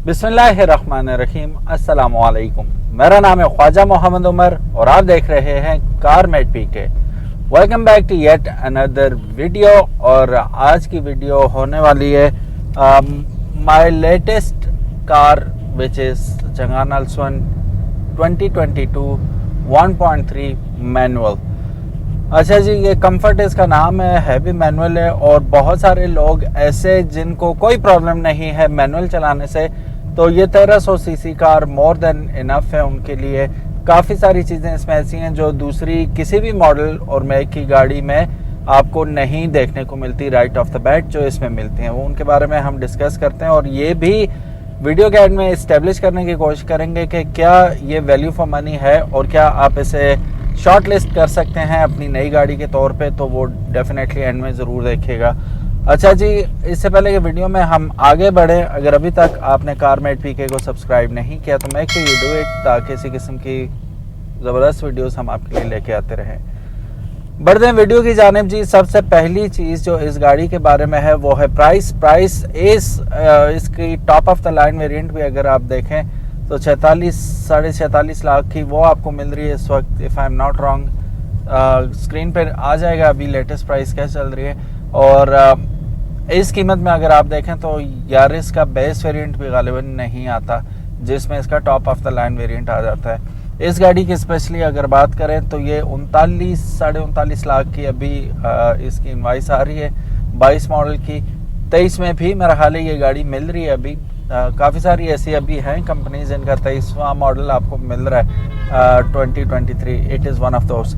बिस्मिल्लाहिर्रहमानिर्रहीम। अस्सलामु अलैकुम। मेरा नाम है ख्वाजा मोहम्मद उमर और आप देख रहे हैं Carmate PK. Welcome back to yet another video. और आज की वीडियो होने वाली है my latest car which is Changan Alsvin 2022 1.3 manual. अच्छा जी, ये कंफर्ट इसका नाम है भी मैनुअल है। और बहुत सारे लोग ऐसे जिनको कोई प्रॉब्लम नहीं है मैनुअल चलाने से, तो ये 1300 CC car more than enough है उनके लिए। काफ़ी सारी चीज़ें इसमें ऐसी हैं जो दूसरी किसी भी मॉडल और मेक की गाड़ी में आपको नहीं देखने को मिलती राइट ऑफ द बैट, जो इसमें मिलती हैं। वो उनके बारे में हम डिस्कस करते हैं और ये भी वीडियो के एंड में इस्टेब्लिश करने की कोशिश करेंगे कि क्या ये वैल्यू फॉर मनी है और क्या आप इसे शॉर्ट लिस्ट कर सकते हैं अपनी नई गाड़ी के तौर पे। तो वो डेफिनेटली एंड में ज़रूर देखेगा। अच्छा जी, इससे पहले कि वीडियो में हम आगे बढ़ें, अगर अभी तक आपने कारमेट पीके को सब्सक्राइब नहीं किया तो make sure you do it, ताकि इसी किस्म की ज़बरदस्त वीडियोस हम आपके लिए लेके आते रहें। बढ़ते हैं वीडियो की जानिब जी। सबसे पहली चीज़ जो इस गाड़ी के बारे में है वो है प्राइस। इसकी top of the line variant भी अगर आप देखें तो 46-46.5 लाख की वो आपको मिल रही है इस वक्त, if I am not wrong. Screen पर आ जाएगा अभी लेटेस्ट प्राइस क्या चल रही है। और इस कीमत में अगर आप देखें तो यारिस का बेस वेरिएंट भी गालिबन नहीं आता, जिसमें इसका top of the line variant आ जाता है। इस गाड़ी की स्पेशली अगर बात करें तो ये 39-39.5 लाख की अभी इसकी इनवाइस आ रही है 22 मॉडल की। 23 में भी मेरा हाल है ये गाड़ी मिल रही है अभी। काफ़ी सारी ऐसी अभी हैं कंपनीज जिनका 23वां मॉडल आपको मिल रहा है 2023। It is one of those.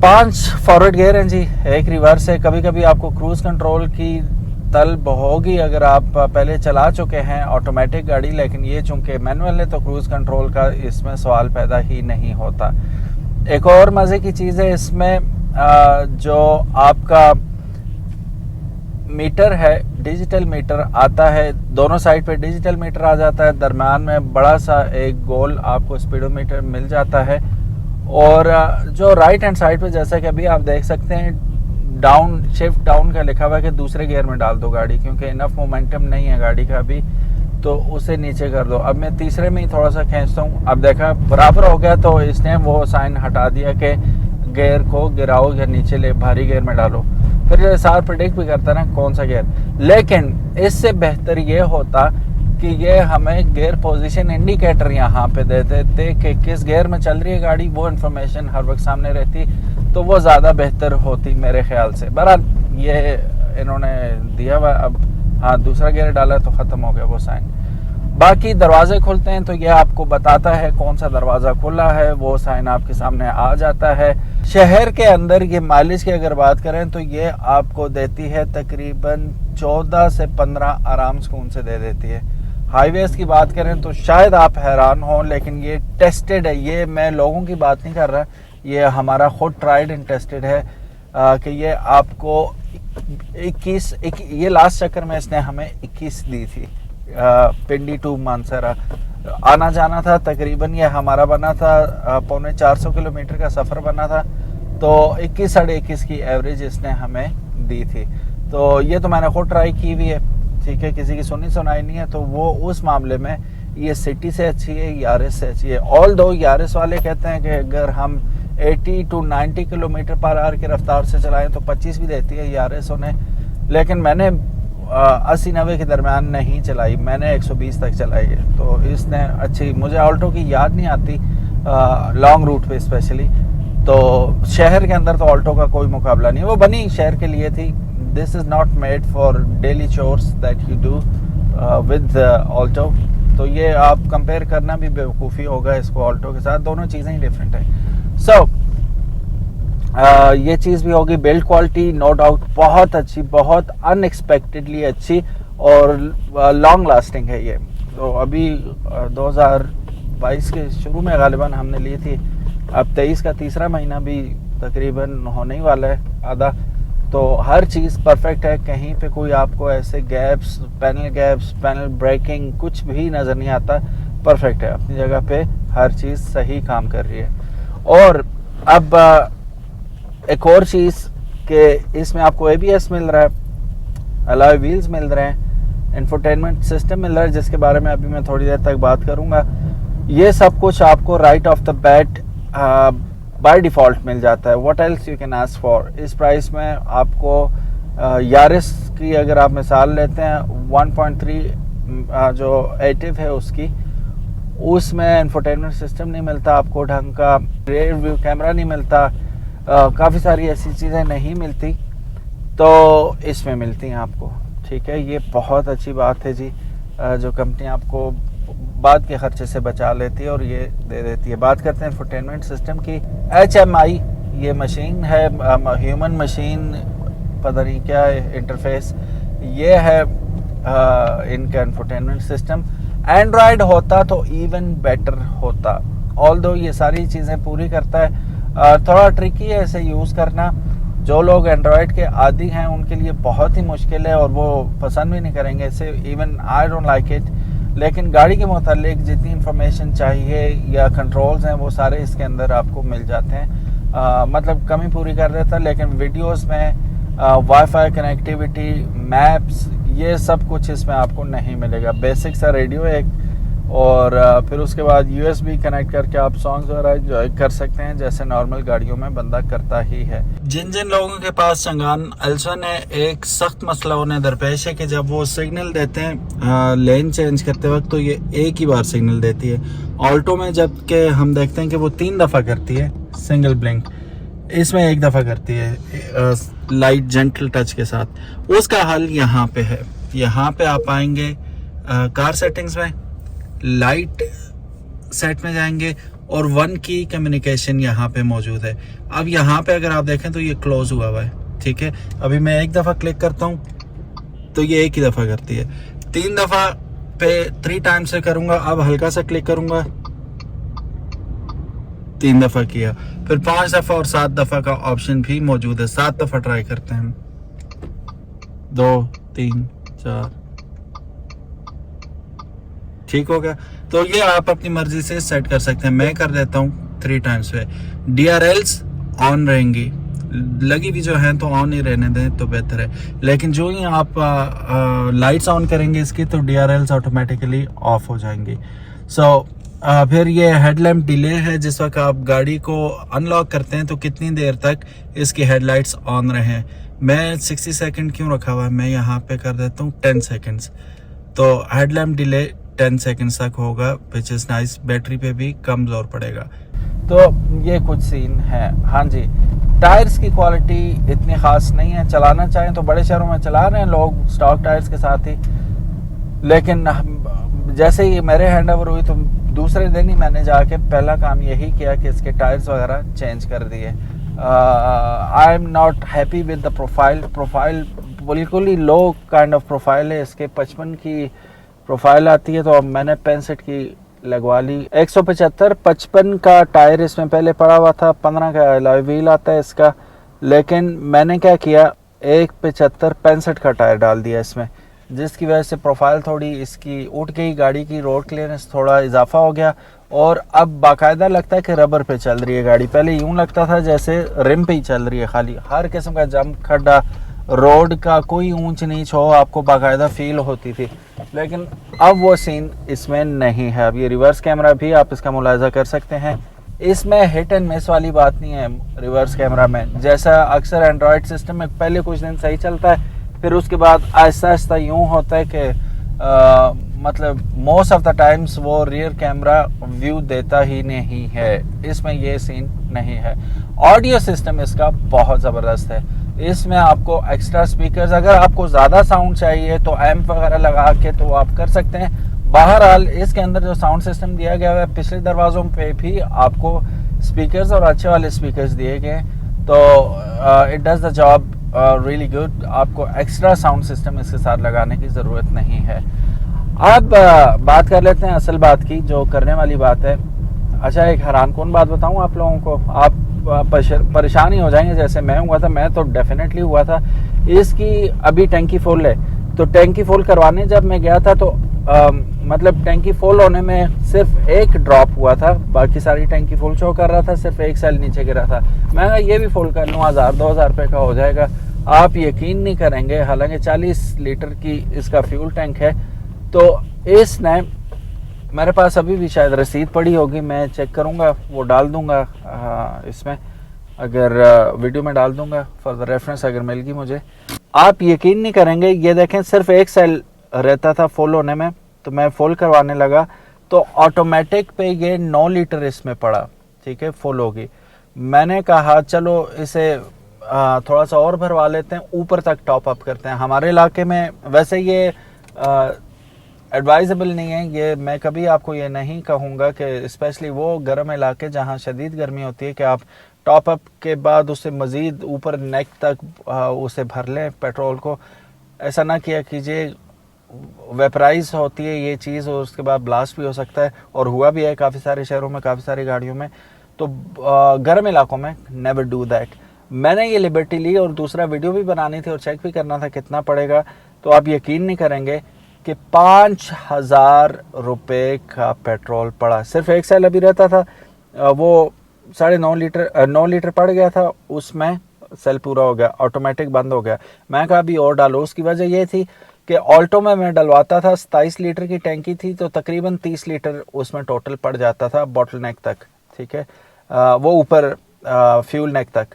5 forward gear हैं जी, एक रिवर्स है। कभी कभी आपको क्रूज कंट्रोल की तलब होगी अगर आप पहले चला चुके हैं ऑटोमेटिक गाड़ी, लेकिन ये चूंकि मैनुअल है तो क्रूज कंट्रोल का इसमें सवाल पैदा ही नहीं होता। एक और मज़े की चीज़ है इसमें, जो आपका मीटर है डिजिटल मीटर आता है। दोनों साइड पे डिजिटल मीटर आ जाता है, दरम्यान में बड़ा सा एक गोल आपको स्पीडोमीटर मिल जाता है। और जो राइट हैंड साइड पे जैसा कि अभी आप देख सकते हैं डाउन, शिफ्ट डाउन का लिखा हुआ है कि दूसरे गियर में डाल दो गाड़ी, क्योंकि इनफ मोमेंटम नहीं है गाड़ी का अभी, तो उसे नीचे कर दो। अब मैं तीसरे में ही थोड़ा सा खींचता हूँ, अब देखा बराबर हो गया, तो इसने वो साइन हटा दिया कि गियर को गिराओ या नीचे ले भारी गियर में डालो। फिर ये सार प्रेडिक्ट भी करता है ना कौन सा गियर। लेकिन इससे बेहतर ये होता कि ये हमें गियर पोजीशन इंडिकेटर यहाँ पे दे देते कि किस गियर में चल रही है गाड़ी, वो इन्फॉर्मेशन हर वक्त सामने रहती, तो वो ज़्यादा बेहतर होती मेरे ख्याल से। बहरहाल ये इन्होंने दिया हुआ, अब हाँ दूसरा गियर डाला तो ख़त्म हो गया वो साइन। बाकी दरवाजे खुलते हैं तो ये आपको बताता है कौन सा दरवाज़ा खुला है, वो साइन आपके सामने आ जाता है। शहर के अंदर ये माइलेज की अगर बात करें तो ये आपको देती है तकरीबन 14 से 15 आराम सुकून से दे देती है। हाईवेज की बात करें तो शायद आप हैरान हों, लेकिन ये टेस्टेड है। ये मैं लोगों की बात नहीं कर रहा, ये हमारा खुद ट्राइड एंड टेस्टेड है कि ये आपको 21 ये लास्ट चक्कर में इसने हमें 21 दी थी। पिंडी टू मानसरा आना जाना था, तकरीबन ये हमारा बना था 450 किलोमीटर का सफ़र बना था, तो 21 साढ़े 21 की एवरेज इसने हमें दी थी। तो ये तो मैंने खुद ट्राई की हुई है, ठीक है, किसी की सुनी सुनाई नहीं है। तो वो उस मामले में ये सिटी से अच्छी है, यारिस से अच्छी है। ऑल दो यारिस वाले कहते हैं कि अगर हम 80 to 90 किलोमीटर पर आवर की रफ्तार से चलाएं तो 25 भी देती है यारिस उन्हें, लेकिन मैंने 80-90 के दरमियान नहीं चलाई, मैंने 120 तक चलाई है। तो इसने अच्छी, मुझे ऑल्टो की याद नहीं आती लॉन्ग रूट पे स्पेशली। तो शहर के अंदर तो ऑल्टो का कोई मुकाबला नहीं है, वो बनी शहर के लिए थी। This is not made for daily chores that you do with Alto. तो ये आप कंपेयर करना भी बेवकूफ़ी होगा इसको ऑल्टो के साथ, दोनों चीज़ें ही डिफरेंट हैं। सो ये चीज़ भी होगी। बिल्ड क्वालिटी नो डाउट बहुत अच्छी, बहुत अनएक्सपेक्टेडली अच्छी और लॉन्ग लास्टिंग है ये। तो अभी 2022 के शुरू में गालिबन हमने ली थी, अब 23 का तीसरा महीना भी तकरीबन होने ही वाला है आधा। तो हर चीज़ परफेक्ट है, कहीं पे कोई आपको ऐसे गैप्स, पैनल ब्रेकिंग कुछ भी नज़र नहीं आता। परफेक्ट है अपनी जगह पे, हर चीज़ सही काम कर रही है। और अब एक और चीज़ कि इसमें आपको ABS मिल रहा है, अलॉय व्हील्स मिल रहे हैं, इंफोटेनमेंट सिस्टम मिल रहा है जिसके बारे में अभी मैं थोड़ी देर तक बात करूंगा। ये सब कुछ आपको right off the bat by default मिल जाता है। What else you can ask for. इस प्राइस में आपको यारिस की अगर आप मिसाल लेते हैं 1.3 जो एटिव है उसमें इंफोटेनमेंट सिस्टम नहीं मिलता आपको, ढंग का रियर व्यू कैमरा नहीं मिलता, काफ़ी सारी ऐसी चीज़ें नहीं मिलती, तो इसमें मिलती हैं आपको। ठीक है, ये बहुत अच्छी बात है जी, जो कंपनी आपको बाद के खर्चे से बचा लेती है और ये दे देती है। बात करते हैं इंफोटेनमेंट सिस्टम की। HMI ये मशीन है, ह्यूमन मशीन पता नहीं क्या है इंटरफेस, ये है इनका इंफोटेनमेंट सिस्टम। एंड्रॉयड होता तो इवन बेटर होता, ऑल्दो ये सारी चीज़ें पूरी करता है। थोड़ा ट्रिकी है इसे यूज़ करना, जो लोग एंड्रॉयड के आदी हैं उनके लिए बहुत ही मुश्किल है और वो पसंद भी नहीं करेंगे इसे, even I don't like it. लेकिन गाड़ी के मुतालिक जितनी इंफॉर्मेशन चाहिए या कंट्रोल्स हैं वो सारे इसके अंदर आपको मिल जाते हैं। मतलब कमी पूरी कर देता है, लेकिन वीडियोस में वाईफाई कनेक्टिविटी, मैप्स, ये सब कुछ इसमें आपको नहीं मिलेगा। बेसिक सा रेडियो एक, और फिर उसके बाद USB कनेक्ट करके आप सॉन्ग्स वगैरह एंजॉय कर सकते हैं जैसे नॉर्मल गाड़ियों में बंदा करता ही है। जिन जिन लोगों के पास चंगान अल्सो ने एक सख्त मसला उन्हें दरपेश है कि जब वो सिग्नल देते हैं लेन चेंज करते वक्त तो ये एक ही बार सिग्नल देती है। ऑल्टो में जबकि हम देखते हैं कि वो 3 दफ़ा करती है सिंगल ब्लिंक, इसमें 1 दफ़ा करती है लाइट जेंटल टच के साथ। उसका हल यहाँ पे है। यहाँ पे आप आएंगे कार सेटिंग्स में, लाइट सेट में जाएंगे और 1 की कम्युनिकेशन यहाँ पे मौजूद है। अब यहाँ पे अगर आप देखें तो ये क्लोज हुआ हुआ है। ठीक है, अभी मैं 1 दफ़ा क्लिक करता हूँ तो ये 1 ही दफ़ा करती है। 3 दफ़ा पे 3 टाइम से करूँगा, अब हल्का सा क्लिक करूँगा, 3 दफ़ा किया, फिर 5 दफ़ा और 7 दफ़ा का ऑप्शन भी मौजूद है। 7 दफ़ा ट्राई करते हैं, 2 3 4, ठीक हो गया। तो ये आप अपनी मर्जी से सेट कर सकते हैं। मैं कर देता हूँ 3 टाइम्स पे। DRLs ऑन रहेंगी, लगी भी जो है तो ऑन ही रहने दें तो बेहतर है, लेकिन जो ही आप लाइट्स ऑन करेंगे इसकी तो DRLs ऑटोमेटिकली ऑफ हो जाएंगी। फिर ये हेडलैम्प डिले है, जिस वक्त आप गाड़ी को अनलॉक करते हैं तो कितनी देर तक इसकी हेडलाइट्स ऑन रहें। मैं 60 सेकंड क्यों रखा हुआ है, मैं यहाँ पे कर देता हूँ 10 सेकंड्स, तो हेडलैम्प डिले 10 सेकंड्स तक होगा, विच इज़ नाइस। बैटरी पे भी कम जोर पड़ेगा। तो ये कुछ सीन है। हाँ जी, टायर्स की क्वालिटी इतनी ख़ास नहीं है। चलाना चाहें तो बड़े शहरों में चला रहे हैं लोग स्टॉक टायर्स के साथ ही, लेकिन जैसे ही मेरे हैंड ओवर हुई तो दूसरे दिन ही मैंने जाके पहला काम यही किया कि इसके टायर्स वगैरह चेंज कर दिए। I am not happy with the profile बिल्कुल ही लो काइंड ऑफ प्रोफाइल है इसके। 55 की प्रोफाइल आती है तो अब मैंने 65 की लगवा ली। 175 55 का टायर इसमें पहले पड़ा हुआ था, 15 का अलॉय व्हील आता है इसका, लेकिन मैंने क्या किया 175 65 का टायर डाल दिया इसमें, जिसकी वजह से प्रोफाइल थोड़ी इसकी उठ गई, गाड़ी की रोड क्लियरेंस थोड़ा इजाफा हो गया और अब बाकायदा लगता है कि रबर पे चल रही है गाड़ी। पहले यूं लगता था जैसे रिम पे ही चल रही है खाली, हर किस्म का जंप, खड्डा, रोड का कोई ऊंच नीच हो आपको बाकायदा फील होती थी, लेकिन अब वो सीन इसमें नहीं है। अब ये रिवर्स कैमरा भी आप इसका मुलाहिजा कर सकते हैं, इसमें हिट एंड मिस वाली बात नहीं है रिवर्स कैमरा में। जैसा अक्सर एंड्रॉयड सिस्टम में पहले कुछ दिन सही चलता है, फिर उसके बाद आहिस्ता आहिस्ता यूँ होता है कि मतलब मोस्ट ऑफ द टाइम्स वो रियर कैमरा व्यू देता ही नहीं है। इसमें ये सीन नहीं है। ऑडियो सिस्टम इसका बहुत ज़बरदस्त है। इसमें आपको एक्स्ट्रा स्पीकर्स, अगर आपको ज़्यादा साउंड चाहिए तो एम्प वगैरह लगा के तो आप कर सकते हैं। बहरहाल इसके अंदर जो साउंड सिस्टम दिया गया है, पिछले दरवाज़ों पे भी आपको स्पीकर्स और अच्छे वाले स्पीकर्स दिए गए, तो it does the job really good. आपको एक्स्ट्रा साउंड सिस्टम इसके साथ लगाने की ज़रूरत नहीं है। अब बात कर लेते हैं असल बात की, जो करने वाली बात है। अच्छा, एक हैरान कौन बात बताऊं आप लोगों को, आप परेशान ही हो जाएंगे जैसे मैं हुआ था। मैं तो डेफिनेटली हुआ था। इसकी अभी टैंकी फुल है, तो टैंकी फुल करवाने जब मैं गया था तो मतलब टैंकी फुल होने में सिर्फ एक ड्रॉप हुआ था, बाकी सारी टैंकी फुल शो कर रहा था, सिर्फ एक सेल नीचे गिरा था। मैं ये भी फुल कर लूँ, 1000-2000 रुपये का हो जाएगा। आप यकीन नहीं करेंगे, हालांकि 40 लीटर की इसका फ्यूल टैंक है। तो इसने, मेरे पास अभी भी शायद रसीद पड़ी होगी, मैं चेक करूंगा, वो डाल दूंगा इसमें, अगर वीडियो में डाल दूंगा फॉर द रेफरेंस, अगर मिल गई मुझे। आप यकीन नहीं करेंगे, ये देखें सिर्फ एक सेल रहता था फुल होने में, तो मैं फुल करवाने लगा तो ऑटोमेटिक पे ये 9 लीटर इसमें पड़ा, ठीक है, फुल होगी। मैंने कहा चलो इसे थोड़ा सा और भरवा लेते हैं, ऊपर तक टॉप अप करते हैं। हमारे इलाके में वैसे ये एडवाइजेबल नहीं है, ये मैं कभी आपको ये नहीं कहूँगा कि स्पेशली वो गर्म इलाके जहाँ शदीद गर्मी होती है कि आप टॉप अप के बाद उसे मज़ीद ऊपर नेक तक उसे भर लें पेट्रोल को। ऐसा ना किया कीजिए, वेपराइज होती है ये चीज़ और उसके बाद ब्लास्ट भी हो सकता है, और हुआ भी है काफ़ी सारे शहरों में, काफ़ी सारी गाड़ियों में। तो गर्म इलाकों में नेवर डू दैट। मैंने ये लिबर्टी ली और दूसरा वीडियो भी बनानी थी और चेक भी करना था कितना पड़ेगा। तो आप यकीन नहीं करेंगे कि 5,000 रुपये का पेट्रोल पड़ा। सिर्फ एक सेल अभी रहता था, वो 9.5 लीटर 9 लीटर पड़ गया था, उसमें सेल पूरा हो गया, ऑटोमेटिक बंद हो गया। मैं कहा अभी और डालो। उसकी वजह ये थी कि ऑल्टो में मैं डलवाता था, 27 लीटर की टैंकी थी, तो तकरीबन 30 लीटर उसमें टोटल पड़ जाता था बॉटल नेक तक, ठीक है, वो ऊपर फ्यूल नेक तक।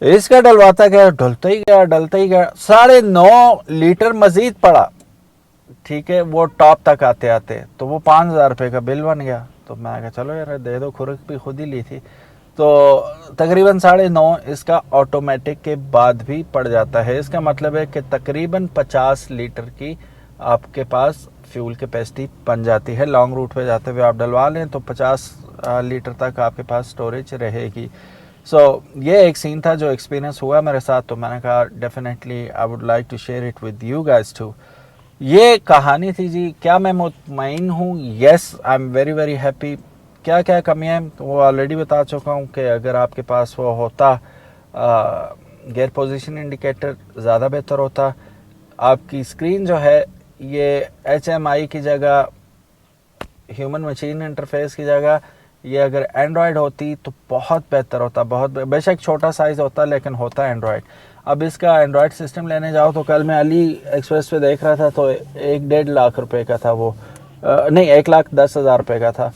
इसका डलवाता गया, डलता ही गया, डलता ही गया, 9.5 लीटर मजीद पड़ा, ठीक है, वो टॉप तक आते आते। तो वो 5,000 रुपये का बिल बन गया। तो मैं कहा चलो यार दे दो, खुरक भी खुद ही ली थी। तो तकरीबन 9.5 इसका ऑटोमेटिक के बाद भी पड़ जाता है। इसका मतलब है कि तकरीबन 50 लीटर की आपके पास फ्यूल कैपेसिटी बन जाती है। लॉन्ग रूट पे जाते हुए आप डलवा लें तो 50 लीटर तक आपके पास स्टोरेज रहेगी। ये एक सीन था जो एक्सपीरियंस हुआ मेरे साथ, तो मैंने कहा definitely I would like to share it with you guys too. ये कहानी थी जी। क्या मैं मुतमईन हूँ? Yes, I am very very happy. क्या क्या कमियाँ हैं तो वो ऑलरेडी बता चुका हूँ कि अगर आपके पास वो होता गियर पोजीशन इंडिकेटर ज़्यादा बेहतर होता। आपकी स्क्रीन जो है ये HMI की जगह, ह्यूमन मशीन इंटरफेस की जगह ये अगर एंड्रॉयड होती तो बहुत बेहतर होता। बहुत बेशक छोटा साइज़ होता लेकिन होता एंड्रॉयड। अब इसका एंड्रॉयड सिस्टम लेने जाओ तो कल मैं अली एक्सप्रेस पे देख रहा था तो 1.5 लाख रुपए का था वो, नहीं 1,10,000 रुपये का था।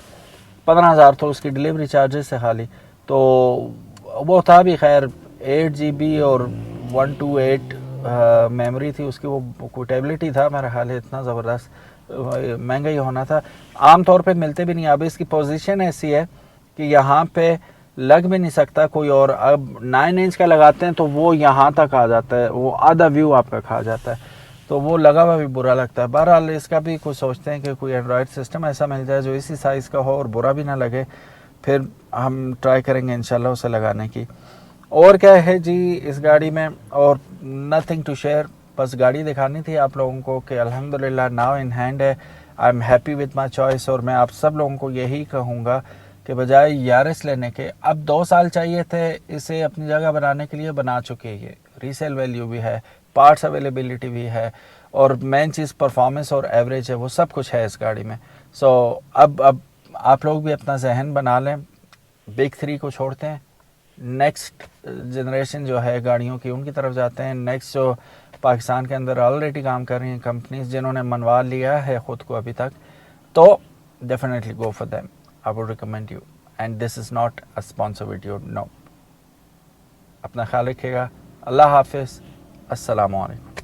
15,000 तो उसकी डिलीवरी चार्जेस से खाली। तो वो था भी खैर 8 GB और 128 मेमोरी थी उसकी। वो कोई टैबलेट ही था मेरा ख्याल है, इतना ज़बरदस्त महंगा ही होना था। आम तौर पे मिलते भी नहीं। अब इसकी पोजीशन ऐसी है कि यहाँ पे लग भी नहीं सकता कोई और। अब 9 इंच का लगाते हैं तो वो यहाँ तक आ जाता है, वो आधा व्यू आपका खा जाता है, तो वो लगा हुआ भी बुरा लगता है। बहरहाल इसका भी कुछ सोचते हैं कि कोई एंड्रॉयड सिस्टम ऐसा मिल जाए जो इसी साइज़ का हो और बुरा भी ना लगे, फिर हम ट्राई करेंगे इंशाल्लाह उसे लगाने की। और क्या है जी इस गाड़ी में? और नथिंग टू शेयर, बस गाड़ी दिखानी थी आप लोगों को कि अल्हम्दुलिल्लाह नाउ इन हैंड है। I am happy with my choice. और मैं आप सब लोगों को यही कहूँगा कि बजाय यारिस लेने के, अब 2 साल चाहिए थे इसे अपनी जगह बनाने के लिए, बना चुके। ये रीसेल वैल्यू भी है, पार्ट्स अवेलेबिलिटी भी है, और मेन चीज़ परफॉर्मेंस और एवरेज है, वो सब कुछ है इस गाड़ी में। अब आप लोग भी अपना जहन बना लें, बिग 3 को छोड़ते हैं, नेक्स्ट जनरेशन जो है गाड़ियों की उनकी तरफ जाते हैं। नेक्स्ट जो पाकिस्तान के अंदर ऑलरेडी काम कर रही हैं कंपनीज जिन्होंने मनवा लिया है ख़ुद को अभी तक, तो definitely go for them. I would recommend you, and this is not a sponsor video, no. अपना ख्याल रखिएगा। अल्लाह हाफिज़, अस्सलामु अलैकुम।